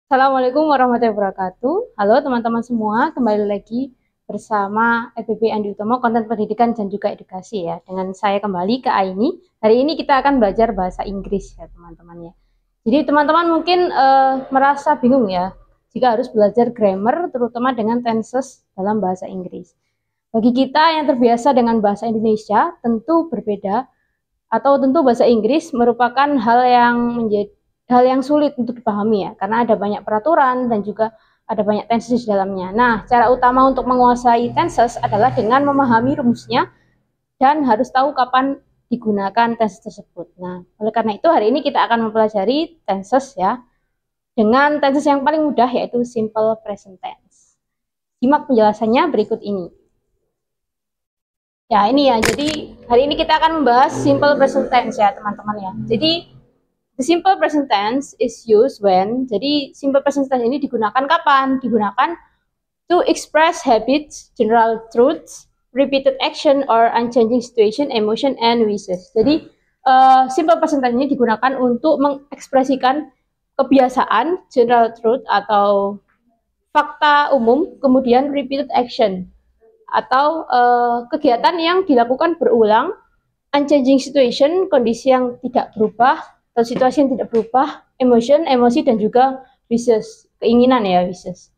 Assalamualaikum warahmatullahi wabarakatuh. Halo teman-teman semua, kembali lagi bersama FBB Andi Utomo, konten pendidikan dan juga edukasi ya. Dengan saya kembali ke Aini. Hari ini kita akan belajar bahasa Inggris ya teman-teman ya. Jadi teman-teman mungkin merasa bingung ya jika harus belajar grammar terutama dengan tenses dalam bahasa Inggris. Bagi kita yang terbiasa dengan bahasa Indonesia tentu berbeda atau tentu bahasa Inggris merupakan hal yang sulit untuk dipahami ya, karena ada banyak peraturan dan juga ada banyak tenses di dalamnya. Nah, cara utama untuk menguasai tenses adalah dengan memahami rumusnya dan harus tahu kapan digunakan tenses tersebut. Nah, oleh karena itu hari ini kita akan mempelajari tenses ya, dengan tenses yang paling mudah yaitu simple present tense. Simak penjelasannya berikut ini. Ya, ini ya. Jadi, hari ini kita akan membahas simple present tense ya, teman-teman ya. Jadi, the simple present tense is used when, jadi simple present tense ini digunakan kapan? Digunakan to express habits, general truths, repeated action, or unchanging situation, emotion, and wishes. Jadi, simple present tense ini digunakan untuk mengekspresikan kebiasaan, general truth, atau fakta umum, kemudian repeated action, atau kegiatan yang dilakukan berulang, unchanging situation, kondisi yang tidak berubah, atau situasi yang tidak berubah, emotion, emosi, dan juga wishes, keinginan ya, wishes.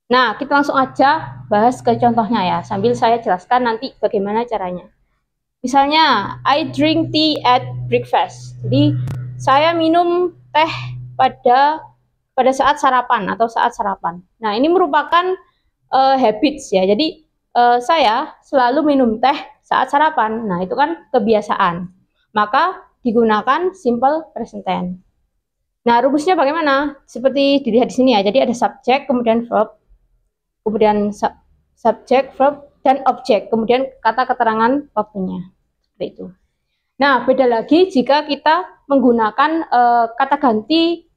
Nah, kita langsung aja bahas ke contohnya ya, sambil saya jelaskan nanti bagaimana caranya. Misalnya, I drink tea at breakfast. Jadi, saya minum teh pada saat sarapan atau saat sarapan. Nah, ini merupakan habits ya. Jadi, saya selalu minum teh saat sarapan. Nah, itu kan kebiasaan. Maka digunakan simple present tense. Nah, rumusnya bagaimana? Seperti dilihat di sini ya. Jadi ada subjek, kemudian verb, kemudian subjek, verb, dan objek. Kemudian kata keterangan waktunya. Seperti itu. Nah, beda lagi jika kita menggunakan kata ganti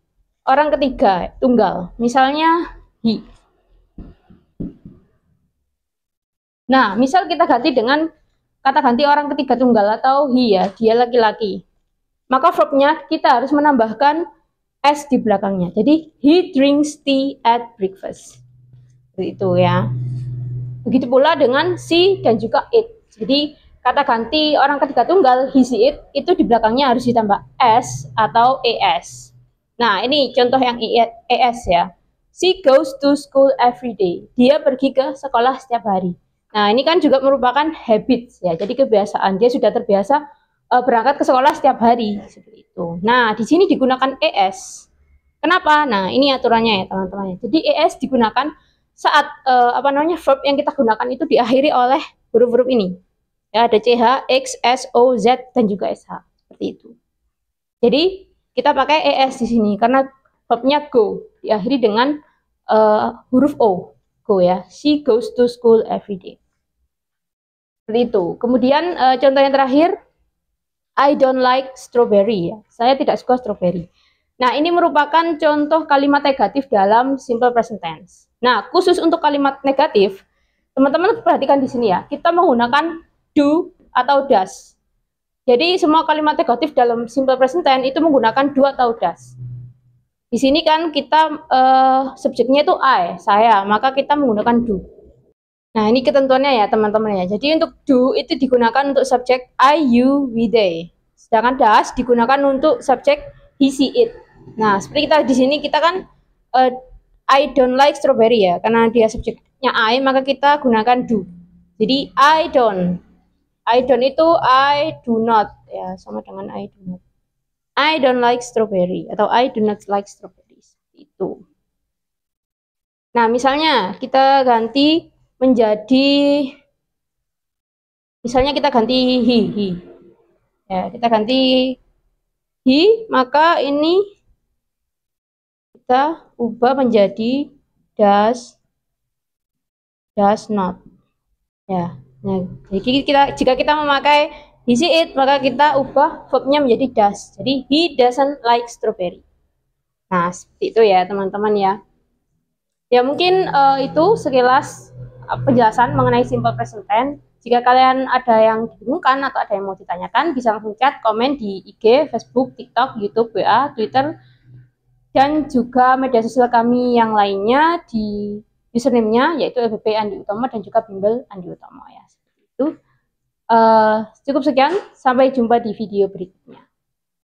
orang ketiga, tunggal. Misalnya he. Nah, misal kita ganti dengan kata ganti orang ketiga tunggal atau he ya, dia laki-laki. Maka verbnya kita harus menambahkan s di belakangnya. Jadi, he drinks tea at breakfast. Seperti itu ya. Begitu pula dengan she dan juga it. Jadi, kata ganti orang ketiga tunggal, he, she, it, itu di belakangnya harus ditambah s atau es. Nah, ini contoh yang es ya. She goes to school every day. Dia pergi ke sekolah setiap hari. Nah, ini kan juga merupakan habits ya. Jadi kebiasaan, dia sudah terbiasa berangkat ke sekolah setiap hari seperti itu. Nah, di sini digunakan es. Kenapa? Nah, ini aturannya ya, teman-teman. Jadi es digunakan saat verb yang kita gunakan itu diakhiri oleh huruf-huruf ini. Ya, ada ch, x, s, o, z, dan juga sh. Seperti itu. Jadi, kita pakai es di sini karena verbnya go diakhiri dengan huruf o. Go ya. She goes to school every day. Seperti itu. Kemudian contoh yang terakhir, I don't like strawberry. Saya tidak suka strawberry. Nah, ini merupakan contoh kalimat negatif dalam simple present tense. Nah, khusus untuk kalimat negatif, teman-teman perhatikan di sini ya. Kita menggunakan do atau does. Jadi semua kalimat negatif dalam simple present tense itu menggunakan do atau does. Di sini kan kita subjeknya itu I, saya, maka kita menggunakan do. Nah, ini ketentuannya ya teman-teman ya. Jadi untuk do itu digunakan untuk subjek I, you, we, they. Sedangkan does digunakan untuk subjek he, she, it. Nah, seperti kita di sini kita kan I don't like strawberry ya, karena dia subjeknya I, maka kita gunakan do. Jadi I don't itu I do not ya, sama dengan I do not. I don't like strawberry atau I do not like strawberries. Itu. Nah, misalnya kita ganti menjadi, misalnya kita ganti he. Ya, kita ganti he, maka ini kita ubah menjadi does not. Ya. Nah, jadi jika kita memakai he, she, it, maka kita ubah verbnya menjadi does. Jadi he doesn't like strawberry. Nah, seperti itu ya, teman-teman ya. Ya, mungkin itu sekilas penjelasan mengenai simple present tense. Jika kalian ada yang dibingungkan atau ada yang mau ditanyakan, bisa langsung chat, komen di IG, Facebook, TikTok, YouTube, WA, Twitter, dan juga media sosial kami yang lainnya di username-nya yaitu FBP Andi Utomo dan juga Bimbel Andi Utomo ya. Seperti itu. Cukup sekian, sampai jumpa di video berikutnya.